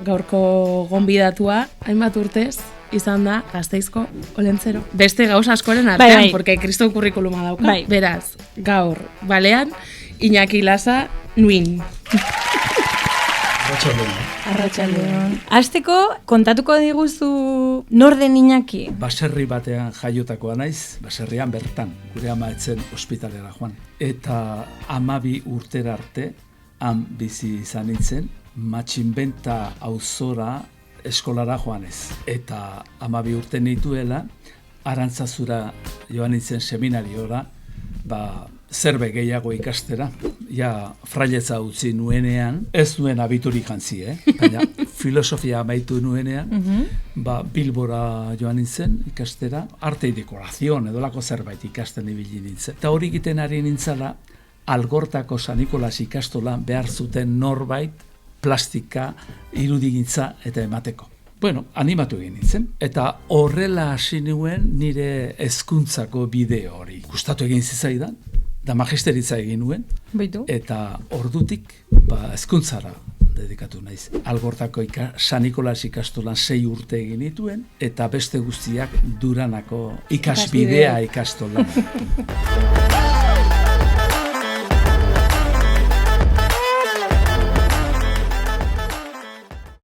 Gaurko gonbidatua, hainbat urtez, izan da Gasteizko Olentzero. Beste gauza askoren artean, porque kriston kurrikuluma dauka. Beraz, gaur, balean, Iñaki Lasa, nuin. Arratsaldeon. Hasteko, kontatuko diguzu nor den Iñaki? Baserri batean jaiotakoa naiz, baserrian bertan, gure ama etzen ospitalera joan. Eta 12 urtera arte, han bizi izan nintzen, Matxinbenta auzora eskolara joanez. Eta 12 urte nituela, Arantzazura joan nintzen seminariora, zerbe gehiago ikastera. Ja, frailetza utzi nuenean, ez nuen abiturik jantzi, baina filosofia amaitu nuenean, Bilbora joan nintzen ikastera, arte y dekorazion edolako zerbait ikasten ibili nintzen. Eta hori egiten ari nintzala, Algortako San Nikolas ikastolan behar zuten norbait, plastika, irudigintza eta emateko. Bueno, animatu egin nintzen. Eta horrela hasi nuen nire hezkuntzako bideo hori. Gustatu egin zitzaidan, da magisteritza egin nuen. Baitu. Eta ordutik, hezkuntzara dedikatu naiz. Algortako San Nikolas ikastolan 6 urte egin nituen, eta beste guztiak Duranako ikasbidea ikastolan.